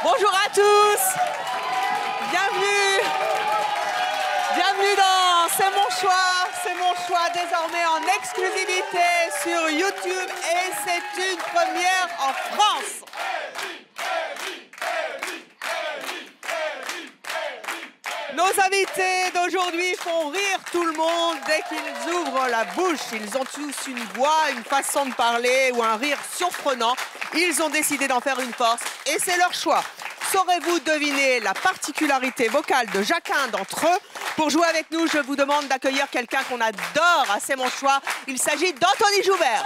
Bonjour à tous. Bienvenue. Bienvenue dans C'est mon choix. C'est mon choix désormais en exclusivité sur YouTube et c'est une première en France. Nos invités d'aujourd'hui font rire tout le monde dès qu'ils ouvrent la bouche. Ils ont tous une voix, une façon de parler ou un rire surprenant. Ils ont décidé d'en faire une force et c'est leur choix. Saurez-vous deviner la particularité vocale de chacun d'entre eux? Pour jouer avec nous, je vous demande d'accueillir quelqu'un qu'on adore à C'est mon choix. Il s'agit d'Anthony Joubert.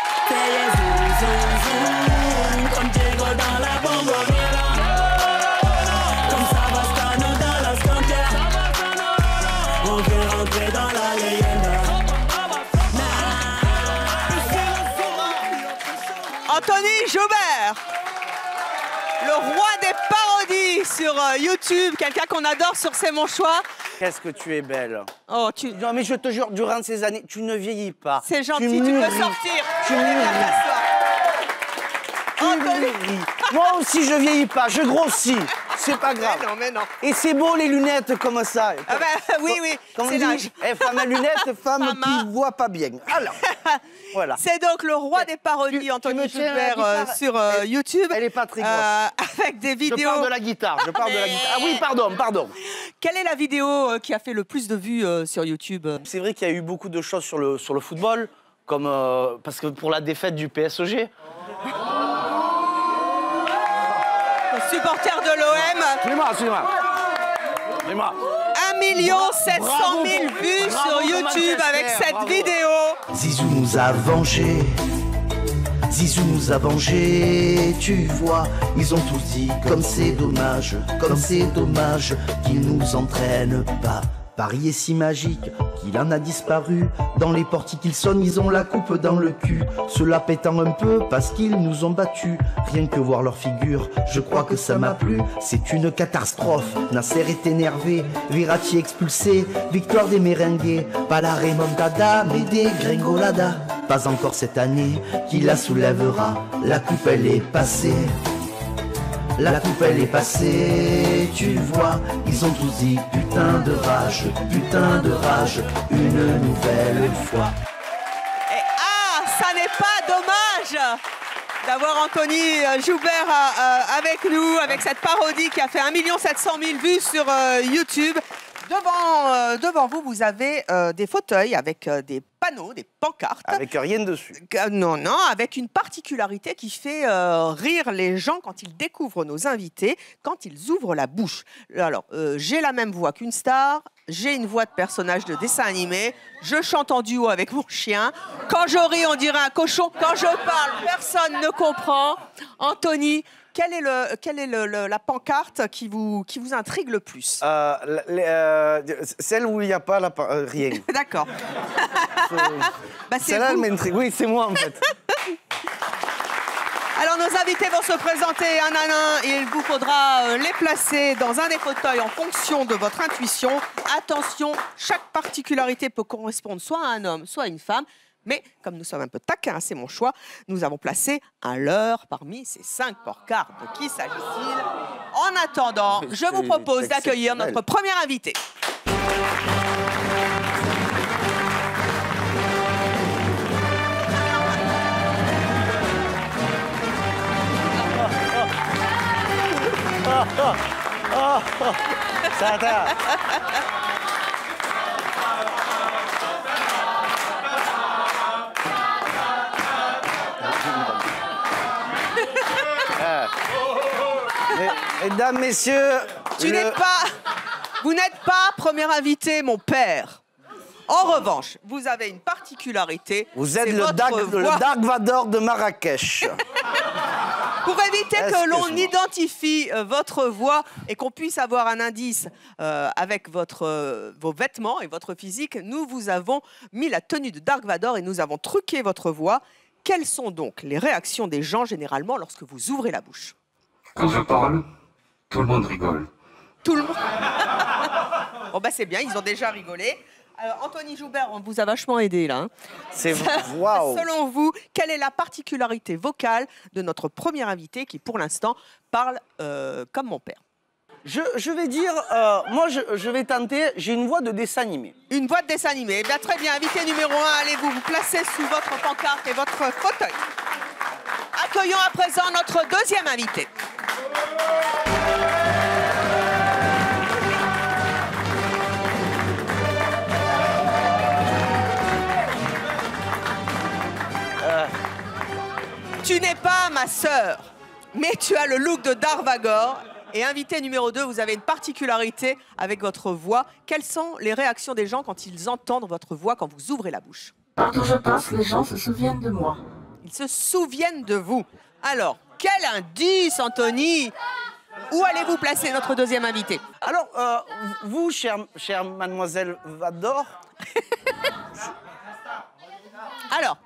Anthony Joubert, le roi des parodies sur YouTube, quelqu'un qu'on adore sur C'est mon choix. Qu'est-ce que tu es belle. Oh, Non mais je te jure, durant ces années, tu ne vieillis pas. C'est gentil, tu peux sortir. Tu mûris. Anthony. Moi aussi je vieillis pas, je grossis. C'est pas grave. Mais non. Et c'est beau les lunettes comme ça. Ah bah, oui, c'est l'âge. Femme à lunettes, femme qui voit pas bien. Alors, voilà. C'est donc le roi des parodies, Anthony Joubert, sur YouTube. Elle est pas très grosse. Avec des vidéos. Je parle de la guitare, Ah oui, pardon. Quelle est la vidéo qui a fait le plus de vues sur YouTube? C'est vrai qu'il y a eu beaucoup de choses sur le football, comme parce que pour la défaite du PSG. Supporter de l'OM. Dis-moi. 1 700 000 vues sur YouTube avec cette vidéo. Zizou nous a vengés. Zizou nous a vengés, tu vois, ils ont tous dit comme c'est dommage qu'ils nous entraînent pas. Paris est si magique qu'il en a disparu. Dans les portiques ils sonnent, ils ont la coupe dans le cul. Cela pétant un peu parce qu'ils nous ont battus. Rien que voir leur figure, je crois que ça m'a plu. C'est une catastrophe, Nasser est énervé, Verratti expulsé, victoire des merengues. Pas la remontada mais des gringoladas. Pas encore cette année qui la soulèvera. La coupe elle est passée. La coupe elle est passée, tu vois, ils ont tous dit putain de rage, une nouvelle fois. Et ça n'est pas dommage d'avoir Anthony Joubert avec nous, avec cette parodie qui a fait 1 700 000 vues sur YouTube. Devant vous, vous avez des fauteuils avec des panneaux, des pancartes. Avec rien dessus. Non, avec une particularité qui fait rire les gens quand ils découvrent nos invités, quand ils ouvrent la bouche. Alors, j'ai la même voix qu'une star, j'ai une voix de personnage de dessin animé, je chante en duo avec mon chien. Quand je ris, on dirait un cochon. Quand je parle, personne ne comprend. Anthony, quelle est la pancarte qui vous intrigue le plus? Celle où il n'y a pas rien. D'accord. Celle-là, elle m'intrigue. Oui, c'est moi, en fait. Alors, nos invités vont se présenter un à un et il vous faudra les placer dans un des fauteuils en fonction de votre intuition. Attention, chaque particularité peut correspondre soit à un homme, soit à une femme. Mais comme nous sommes un peu taquins, c'est mon choix, nous avons placé un leurre parmi ces 5 pancartes. De qui s'agit-il? En attendant, je vous propose d'accueillir notre premier invité. Ça va. Mesdames, messieurs... Vous n'êtes pas premier invité, mon père. En revanche, vous avez une particularité. Vous êtes le Dark Vador de Marrakech. Pour éviter que l'on identifie votre voix et qu'on puisse avoir un indice avec vos vêtements et votre physique, nous vous avons mis la tenue de Dark Vador et nous avons truqué votre voix. Quelles sont donc les réactions des gens généralement lorsque vous ouvrez la bouche? Quand je parle, tout le monde rigole. Tout le monde. Bon, bah c'est bien, ils ont déjà rigolé. Anthony Joubert, on vous a vachement aidé là. Hein. C'est waouh. Selon vous, quelle est la particularité vocale de notre premier invité qui, pour l'instant, parle comme mon père? Je vais dire, moi je vais tenter, j'ai une voix de dessin animé. Une voix de dessin animé. Eh bien, très bien, invité numéro 1, allez-vous vous placer sous votre pancarte et votre fauteuil. Accueillons à présent notre deuxième invité. Tu n'es pas ma sœur, mais tu as le look de Darvagor. Et invité numéro 2, vous avez une particularité avec votre voix. Quelles sont les réactions des gens quand ils entendent votre voix quand vous ouvrez la bouche? Partout où je passe, les gens se souviennent de moi. Ils se souviennent de vous. Alors, quel indice, Anthony? Où allez-vous placer notre deuxième invité? Alors, vous, chère mademoiselle Vador, Alors,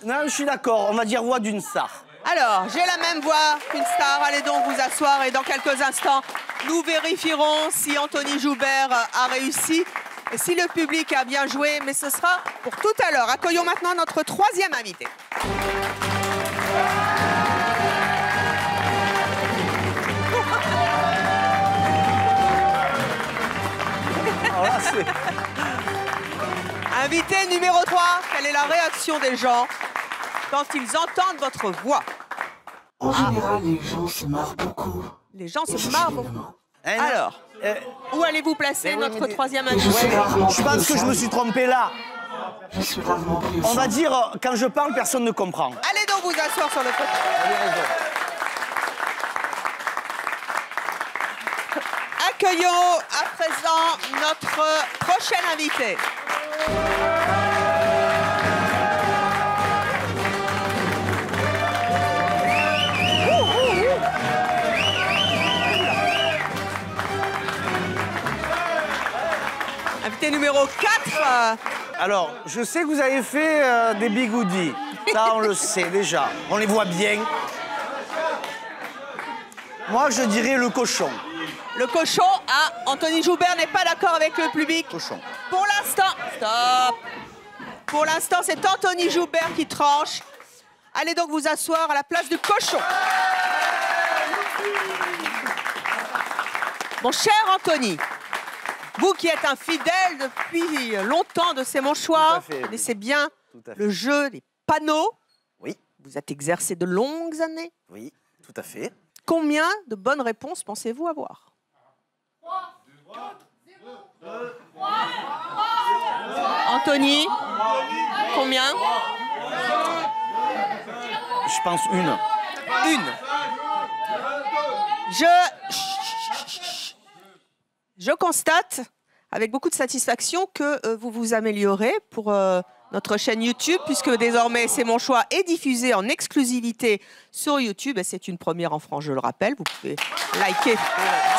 non, je suis d'accord, on va dire voix d'une star. Alors, j'ai la même voix qu'une star. Allez donc vous asseoir et dans quelques instants, nous vérifierons si Anthony Joubert a réussi et si le public a bien joué. Mais ce sera pour tout à l'heure. Accueillons maintenant notre troisième invité. Alors là, c'est... Invité numéro 3, quelle est la réaction des gens quand ils entendent votre voix? En général, les gens se marrent beaucoup. Les gens se marrent beaucoup. Alors, où allez-vous placer notre troisième invité? Je pense que je me suis trompé là. Je suis rarement pris au On va sens. dire, quand je parle, personne ne comprend. Allez donc vous asseoir sur le fauteuil. Accueillons à présent notre prochain invité. Invité numéro 4. Alors, je sais que vous avez fait des bigoudis. Ça, on le sait déjà. On les voit bien. Moi, je dirais le cochon. Le cochon. Ah, Anthony Joubert n'est pas d'accord avec le public. Cochon. Pour l'instant, stop. Pour l'instant, c'est Anthony Joubert qui tranche. Allez donc vous asseoir à la place du cochon. Mon cher Anthony, vous qui êtes un fidèle depuis longtemps de C'est mon choix, Tout à fait, vous connaissez bien Tout à fait. le jeu des panneaux. Oui, Vous êtes exercé de longues années. oui, tout à fait. Combien de bonnes réponses pensez-vous avoir? Anthony, combien? Je pense une. Une. Je constate avec beaucoup de satisfaction que vous vous améliorez pour notre chaîne YouTube, puisque désormais C'est mon choix est diffusé en exclusivité sur YouTube. Et c'est une première en France, je le rappelle. Vous pouvez liker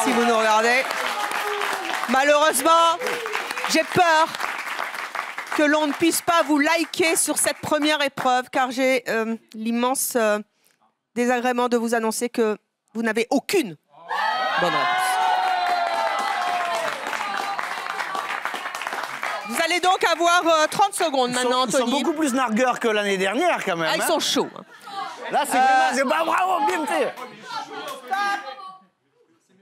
si vous nous regardez. Malheureusement, j'ai peur que l'on ne puisse pas vous liker sur cette première épreuve, car j'ai l'immense désagrément de vous annoncer que vous n'avez aucune bonne réponse. Vous allez donc avoir 30 secondes maintenant, Ils sont Anthony. beaucoup plus nargueurs que l'année dernière, quand même. Ah, ils hein. sont chauds. Hein. Là, c'est vraiment... C'est pas bravo, bien fait.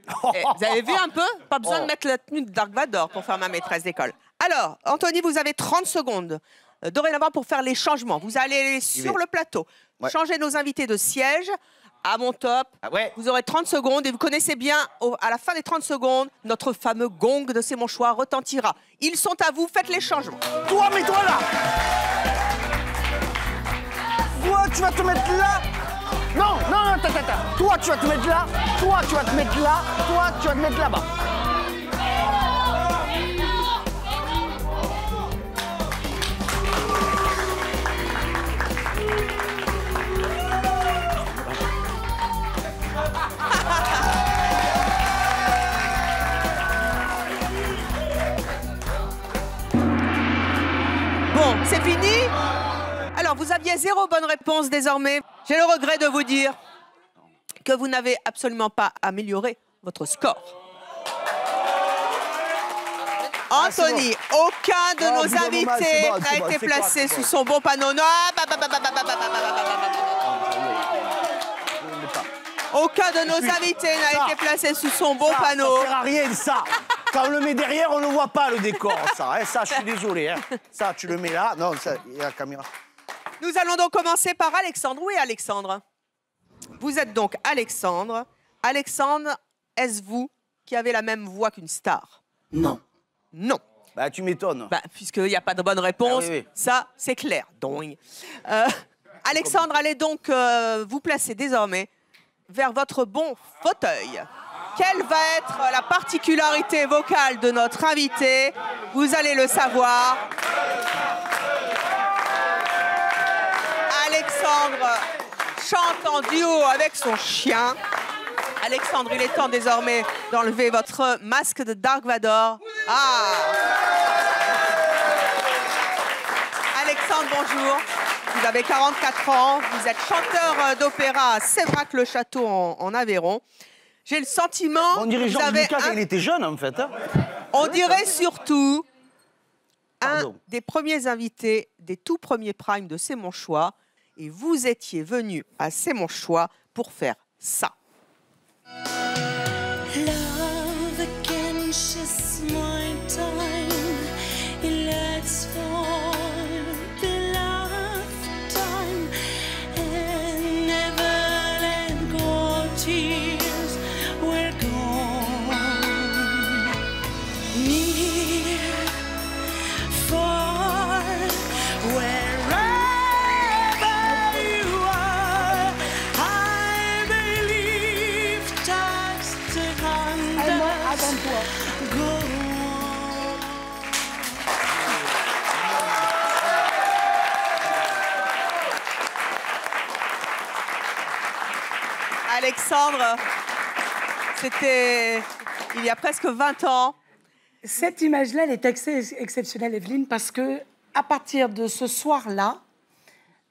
Vous avez vu un peu? Pas besoin de mettre la tenue de Dark Vador pour faire ma maîtresse d'école. Alors, Anthony, vous avez 30 secondes dorénavant pour faire les changements. Vous allez aller sur le plateau, changer nos invités de siège à mon top. Ah ouais. Vous aurez 30 secondes et vous connaissez bien, à la fin des 30 secondes, notre fameux gong de C'est mon choix retentira. Ils sont à vous, faites les changements. Toi, mets-toi là. Toi, tu vas te mettre là. Non, non, non, tata. Toi, tu vas te mettre là. Toi, tu vas te mettre là. Toi, tu vas te mettre là-bas. Bon, c'est fini? Alors, vous aviez 0 bonne réponse désormais. J'ai le regret de vous dire que vous n'avez absolument pas amélioré votre score. Anthony, aucun de Oh, nos évidemment, invités c'est bon, n'a c'est bon, été c'est placé quoi, sous son bon panneau. Non, aucun de nos invités n'a ça, été placé sous son bon panneau. Ça sert à rien, ça. Quand on le met derrière, on ne voit pas le décor, ça. Hein. Ça, je suis désolé. Hein. Ça, tu le mets là. Non, ça, il y a la caméra. Nous allons donc commencer par Alexandre. Oui, Alexandre. Vous êtes donc Alexandre. Alexandre, est-ce vous qui avez la même voix qu'une star? Non. Non. Bah, tu m'étonnes. Bah, puisqu'il n'y a pas de bonne réponse, Ah oui, oui. ça, c'est clair. Donc, Alexandre, allez donc vous placer désormais vers votre bon fauteuil. Quelle va être la particularité vocale de notre invité? Vous allez le savoir. Alexandre chante en duo avec son chien. Alexandre, il est temps désormais d'enlever votre masque de Dark Vador. Ah! Alexandre, bonjour. Vous avez 44 ans. Vous êtes chanteur d'opéra à Séverac-le-Château en Aveyron. J'ai le sentiment On dirait que vous Georges avez Lucas quand il était jeune, en fait. Hein. on dirait surtout Pardon. un des premiers invités des tout premiers primes de C'est mon choix. Et vous étiez venu à C'est mon choix pour faire ça. Love against my time. Let's for the lifetime and never let go. Tears were gone. Near, far, wherever you are, I believe that's the hand that go on. Alexandre, c'était il y a presque 20 ans. Cette image-là, elle est assez exceptionnelle, Evelyne, parce que à partir de ce soir-là,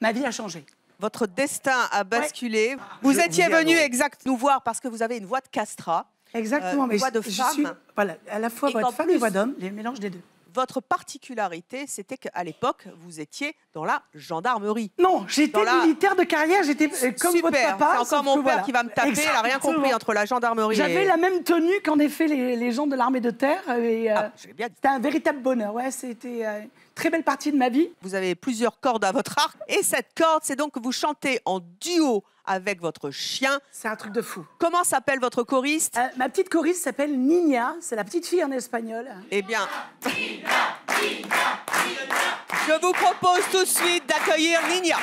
ma vie a changé. Votre destin a basculé. Vous étiez vous ai venu adoré. nous voir parce que vous avez une voix de castrat. Exactement, mais voix de je femme. suis voilà, à la fois Et voix qu'en de femme et plus- voix d'homme, les mélanges des deux. Votre particularité, c'était qu'à l'époque, vous étiez dans la gendarmerie. Non, j'étais Dans la- militaire de carrière, j'étais comme Super, votre papa. c'est encore sauf mon que père voilà. qui va me taper, il n'a rien Exactement. compris entre la gendarmerie J'avais et... la même tenue qu'en effet les gens de l'armée de terre. Et, Ah, je l'ai bien dit. c'était un véritable bonheur. Ouais, c'était une très belle partie de ma vie. Vous avez plusieurs cordes à votre arc. Et cette corde, c'est donc que vous chantez en duo avec votre chien. C'est un truc de fou. Comment s'appelle votre choriste? Ma petite choriste s'appelle Nina, c'est la petite fille en espagnol. Eh bien... Je vous propose tout de suite d'accueillir Nina.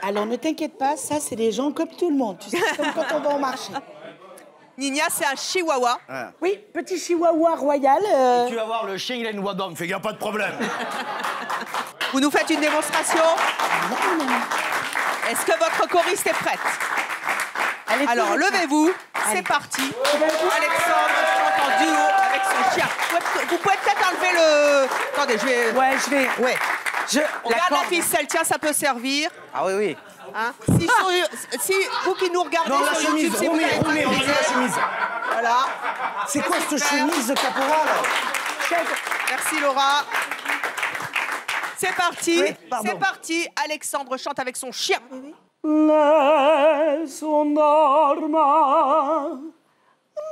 Alors ne t'inquiète pas, ça c'est des gens comme tout le monde, tu sais, comme quand on va au marché. Nina, c'est un chihuahua. Oui, petit chihuahua royal. Tu vas voir, le chien, il a une voix d'homme. Fait qu'il n'y a pas de problème. Vous nous faites une démonstration? Est-ce que votre choriste est prête? Elle est Alors, toute- levez-vous. C'est Allez. parti. Alexandre chante en duo avec son chien. Vous pouvez peut-être enlever le... Attendez, je vais... Ouais, je vais. Ouais. Je... On regarde la ficelle. Tiens, ça peut servir. Ah oui, oui. Hein. Si vous qui nous regardez Non, la sur chemise, YouTube, si vous remets, n'avez pas remets, compris, remets la chemise. Voilà. C'est quoi cette super. chemise de caporal? Merci Laura. C'est parti. Oui, pardon. C'est parti. Alexandre chante avec son chien. Nessun dorma,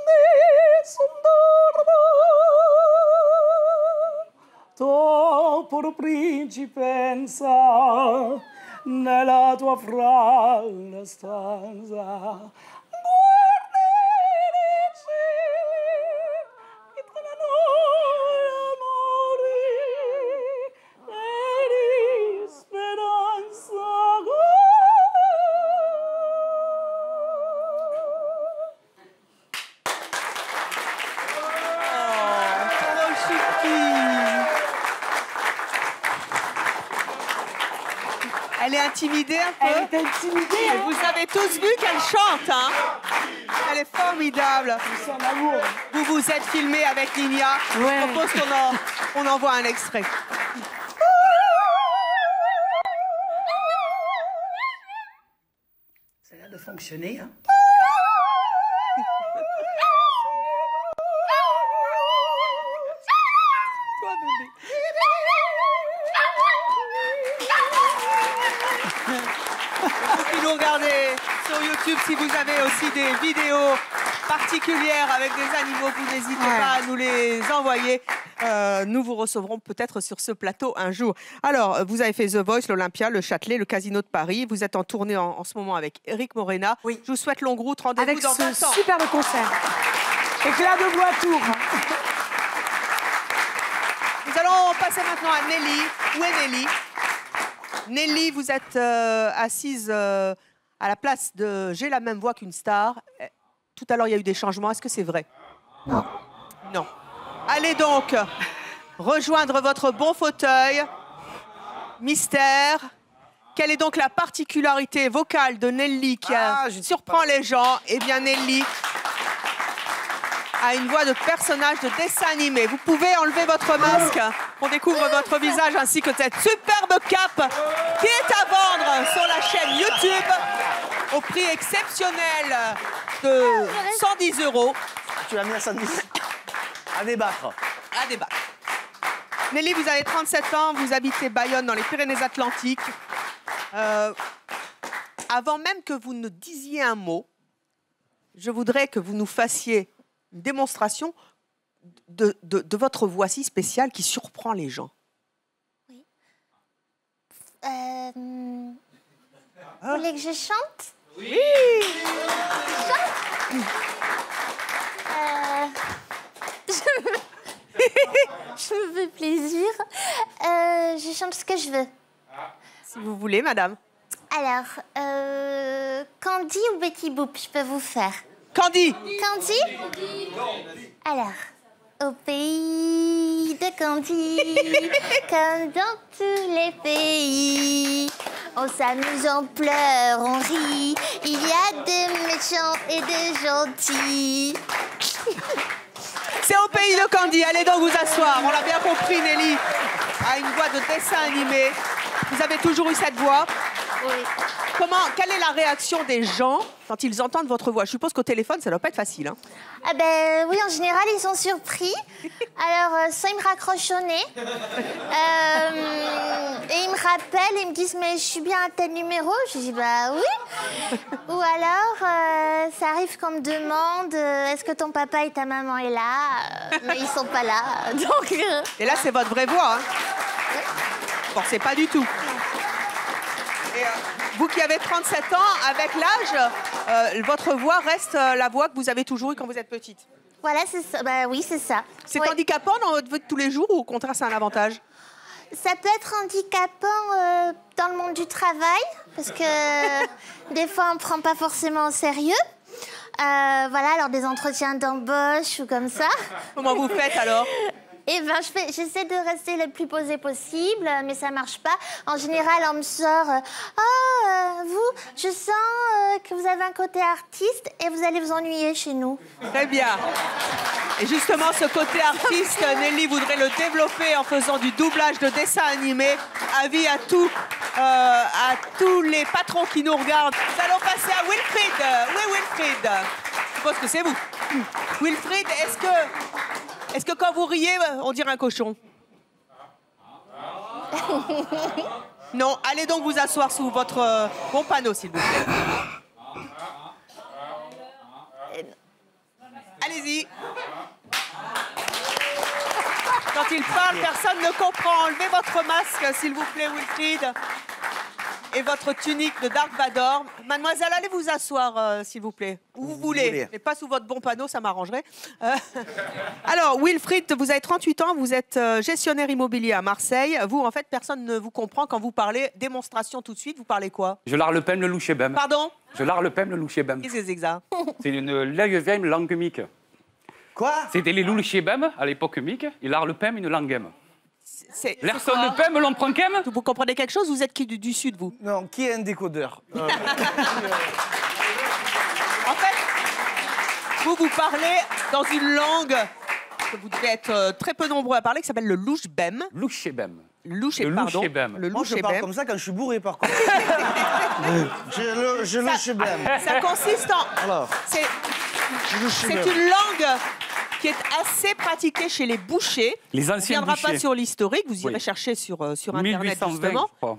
nessun dorma, tu pur principenza, nella tua fragile stanza. Guardi nei cieli, che tra noi amori, e di speranza. Elle est intimidée un peu. Elle est intimidée. Et vous avez tous vu qu'elle chante, hein? Elle est formidable. C'est un amour. Vous vous êtes filmé avec Ninia. Ouais. Je propose qu'on envoie un extrait. Ça a l'air de fonctionner, hein. Toi, bébé. Vous qui nous regardez sur YouTube, si vous avez aussi des vidéos particulières avec des animaux, vous n'hésitez pas à nous les envoyer. Nous vous recevrons peut-être sur ce plateau un jour. Alors, vous avez fait The Voice, l'Olympia, le Châtelet, le Casino de Paris. Vous êtes en tournée en ce moment avec Éric Morena. Oui. Je vous souhaite longue route. Rendez-vous Avec dans 20 ce ans. superbe concert. Éclat de bois tour. Nous allons passer maintenant à Nelly. Où est Nelly? Nelly, vous êtes assise à la place de J'ai la même voix qu'une star. Tout à l'heure, il y a eu des changements. Est-ce que c'est vrai? Non. Non. Allez donc rejoindre votre bon fauteuil. Mystère. Quelle est donc la particularité vocale de Nelly qui surprend les gens? Eh bien, Nelly a une voix de personnage de dessin animé. Vous pouvez enlever votre masque. On découvre votre visage ainsi que cette superbe cape qui est à vendre sur la chaîne YouTube au prix exceptionnel de 110 €. Tu l'as mis à 110. À débattre. À débat. Nelly, vous avez 37 ans, vous habitez Bayonne dans les Pyrénées-Atlantiques. Avant même que vous ne disiez un mot, je voudrais que vous nous fassiez une démonstration de votre voix si spéciale qui surprend les gens. Vous voulez que je chante? Oui. Je me fais plaisir. Je chante ce que je veux. Si vous voulez, madame. Alors, Candy ou Betty Boop, je peux vous faire. Candy. Candy? Alors, au pays de Candy, comme dans tous les pays, on s'amuse, on pleure, on rit. Il y a des méchants et des gentils. C'est au pays de Candy. Allez donc vous asseoir. On l'a bien compris, Nelly a une voix de dessin animé. Vous avez toujours eu cette voix? Oui. Quelle est la réaction des gens quand ils entendent votre voix? Je suppose qu'au téléphone, ça doit pas être facile. Hein. Ah ben oui, en général, ils sont surpris. Alors, soit ils me raccrochent au nez, et ils me rappellent, ils me disent « Mais je suis bien à tel numéro ?» Je dis « Bah oui !» Ou alors, ça arrive qu'on me demande « Est-ce que ton papa et ta maman est là ?» Mais ils sont pas là, donc... Et là, c'est votre vraie voix. Hein. Bon, c'est pas du tout. Et, vous qui avez 37 ans, avec l'âge, votre voix reste la voix que vous avez toujours eue quand vous êtes petite. Voilà, c'est ça. Bah oui, c'est ça. C'est Ouais. handicapant dans votre vie de tous les jours ou au contraire, c'est un avantage? Ça peut être handicapant dans le monde du travail, parce que des fois, on ne prend pas forcément au sérieux. Voilà, lors des entretiens d'embauche ou comme ça. Comment vous faites alors? Eh ben, j'essaie de rester le plus posé possible, mais ça marche pas. En général, on me sort vous, je sens que vous avez un côté artiste et vous allez vous ennuyer chez nous. Très bien. Et justement, ce côté artiste, Nelly voudrait le développer en faisant du doublage de dessins animés. Avis à tous les patrons qui nous regardent. Nous allons passer à Wilfried. Où est Wilfried? Je suppose que c'est vous. Wilfried, est-ce que quand vous riez, on dirait un cochon? Non, allez donc vous asseoir sous votre bon panneau, s'il vous plaît. Allez-y. Quand il parle, personne ne comprend. Enlevez votre masque, s'il vous plaît, Wilfried. Et votre tunique de Dark Vador. Mademoiselle, allez vous asseoir, s'il vous plaît. Où vous voulez. Mais pas sous votre bon panneau, ça m'arrangerait. Alors, Wilfried, vous avez 38 ans, vous êtes gestionnaire immobilier à Marseille. Vous, en fait, personne ne vous comprend quand vous parlez. Démonstration tout de suite, vous parlez quoi? Je l'art le pem le louchebem. Pardon? Je l'art le pem le louchebem. Qu'est-ce que c'est que ça? C'est une vieille langue mique. Quoi? C'était les louchebem à l'époque mique, et l'art le pem une langue game. C'est L'erson quoi? le pem l'on prend kem. Vous comprenez quelque chose? Vous êtes qui du sud, vous? Non, qui est un décodeur? En fait, Vous parlez dans une langue que vous devez être très peu nombreux à parler, qui s'appelle le louchebem. Louchebem. Le louchebem. Moi, je parle comme ça quand je suis bourré, par contre. je louche bien. Ça consiste en... Alors, C'est je une langue qui est assez pratiquée chez les bouchers. Les On ne anciens viendra bouchers. pas sur l'historique, vous irez Oui. chercher sur Internet 1820, justement. je crois.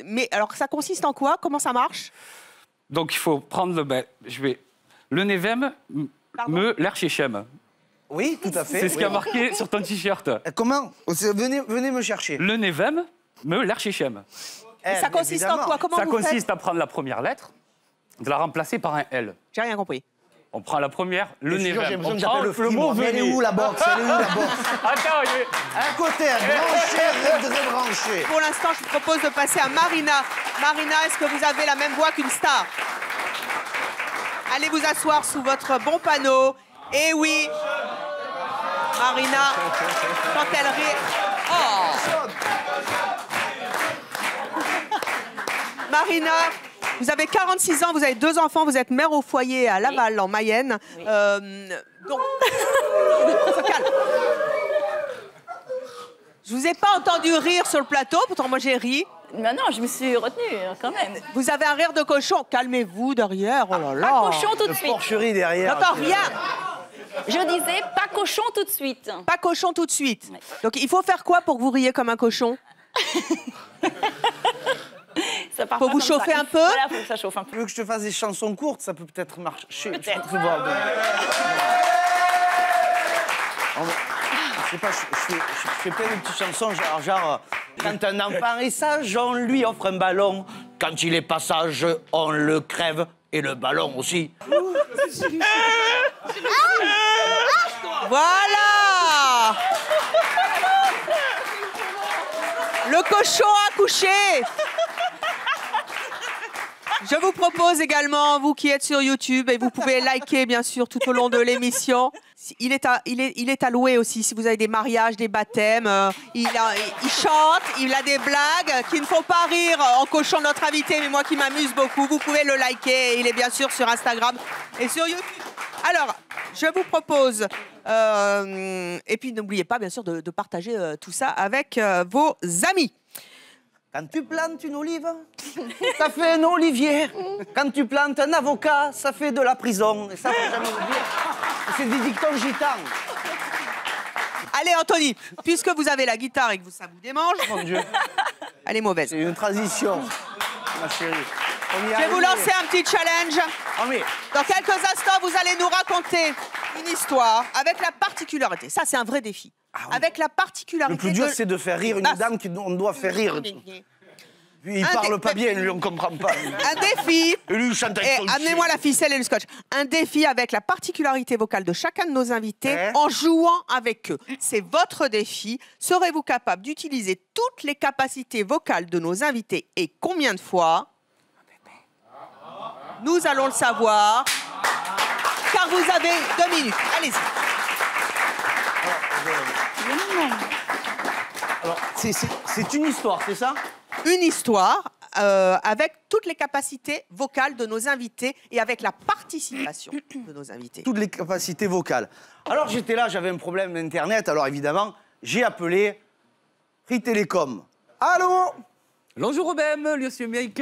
Mais alors, ça consiste en quoi? Comment ça marche? Donc il faut prendre le nevem, me l'erchechem. Oui, tout à fait. C'est ce qui a Oui. marqué sur ton t-shirt. Comment? Venez me chercher. Le nevem, me l'erchechem. Ça consiste en quoi? Comment Ça vous consiste faites? à prendre la première lettre, de la remplacer par un L. J'ai rien compris. On prend la première, le J'ai nevem. besoin On que prend j'appelle le film. mot Mais elle est venu. où la boxe? Elle est où la boxe? Attends, Un côté, branché, rebranché. Pour l'instant, je vous propose de passer à Marina. Marina, est-ce que vous avez la même voix qu'une star? Allez vous asseoir sous votre bon panneau. Et oui, Marina, quand elle rit... Oh. Marina, vous avez 46 ans, vous avez 2 enfants, vous êtes mère au foyer à Laval, en Mayenne. Donc, on se calme. Je vous ai pas entendu rire sur le plateau, pourtant moi j'ai ri. Mais non, je me suis retenue quand même. Vous avez un rire de cochon. Calmez-vous derrière, oh là là. Pas cochon tout de Le suite. porcherie derrière. J'entends rien. Je disais pas cochon tout de suite. Pas cochon tout de suite. Ouais. Donc il faut faire quoi pour que vous riez comme un cochon? Ça part Faut pas vous comme chauffer ça. un peu? Voilà, faut que ça chauffe un Tu peu. veux que je te fasse des chansons courtes? Ça peut peut-être marcher. Peut-être. Je voir. Je sais pas, je fais plein de petites chansons, genre quand un enfant est sage, on lui offre un ballon. Quand il est pas sage, on le crève. Et le ballon aussi. Voilà. Le cochon a couché. Je vous propose également, vous qui êtes sur YouTube, et vous pouvez liker bien sûr tout au long de l'émission. Il est alloué aussi si vous avez des mariages, des baptêmes. Il chante, il a des blagues qui ne font pas rire en cochant notre invité, mais moi qui m'amuse beaucoup. Vous pouvez le liker. Il est bien sûr sur Instagram et sur YouTube. Alors, je vous propose, et puis n'oubliez pas bien sûr de partager tout ça avec vos amis. Quand tu plantes une olive, ça fait un olivier. Quand tu plantes un avocat, ça fait de la prison. Et ça, faut jamais oublier. C'est des dictons gitans. Allez, Anthony, puisque vous avez la guitare et que ça vous démange, Mon Dieu, elle est mauvaise. c'est une transition, ma chérie. On y Je vais vous arrive. lancer un petit challenge. Ah, mais Dans quelques instants, vous allez nous raconter une histoire avec la particularité. Ça, c'est un vrai défi. Ah oui. Avec la particularité. le plus dur, c'est de faire rire une Ah, dame qu'on doit faire rire. Lui, il Un parle des- pas bien, lui, on comprend pas. lui. Un défi. Et lui, il chante avec Et son amenez-moi la ficelle et le scotch. Un défi avec la particularité vocale de chacun de nos invités Hein en jouant avec eux. C'est votre défi. Serez-vous capable d'utiliser toutes les capacités vocales de nos invités et combien de fois? Nous allons le savoir. Car vous avez 2 minutes. Allez-y. Alors, c'est une histoire, c'est ça? Une histoire avec toutes les capacités vocales de nos invités et avec la participation de nos invités. Toutes les capacités vocales. Alors, j'étais là, j'avais un problème d'Internet, alors évidemment, j'ai appelé Free Telecom. Allô? Bonjour Robem, monsieur Mike.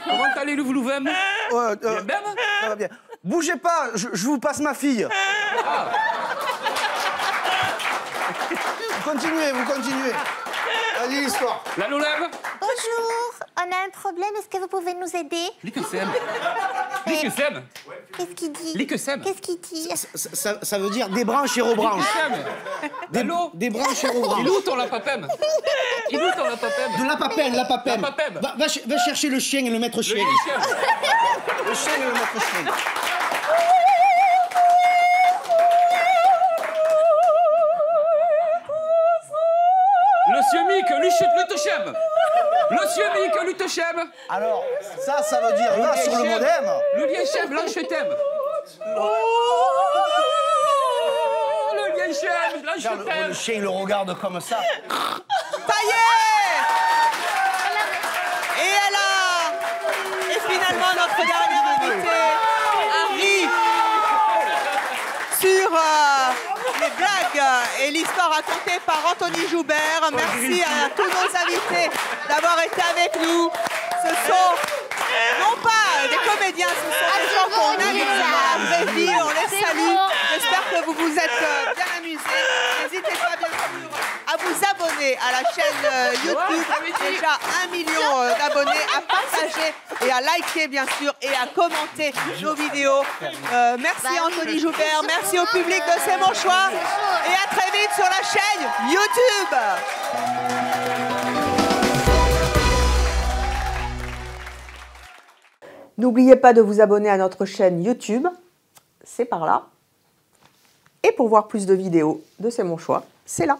Comment allez-vous, Louvem? Bien, ça va bien. Bougez pas, je vous passe ma fille. Vous continuez. Allez, l'histoire. La Loulem? Bonjour, on a un problème, est-ce que vous pouvez nous aider? L'Ikesem. L'Ikesem. Qu'est-ce qu'il dit? L'Ikesem. Qu'est-ce qu'il dit? Ça veut dire des branches et rebranches. Allô? Des branches et Il est rebranches. où ton lapapem? Il est où ton lapapem? De la papelle. La papem. Va chercher le chien et le maître chien. Le chien et le maître chien. Monsieur Mick, Lutechem. Monsieur Mick, Lutechem. Alors, ça veut dire là sur le modem. Le liechem, l'anchetem. Oh, le liechem, Regarde, le l'anchetem. chien il le regarde comme ça. Ça y est! Et elle a... Et finalement, notre dernière invitée, Harry. et l'histoire racontée par Anthony Joubert. Merci à tous nos invités d'avoir été avec nous. Ce sont non pas des comédiens, ce sont des gens qu'on invite dans la vraie vie. On les salue. J'espère que vous vous êtes bien amusés. N'hésitez pas bien sûr à vous abonner à la chaîne YouTube. Déjà 1 million d'abonnés, à partager et à liker bien sûr et à commenter nos vidéos. Merci Anthony Joubert, merci au public de C'est mon choix et à très vite sur la chaîne YouTube. N'oubliez pas de vous abonner à notre chaîne YouTube, c'est par là. Et pour voir plus de vidéos de C'est mon choix, c'est là.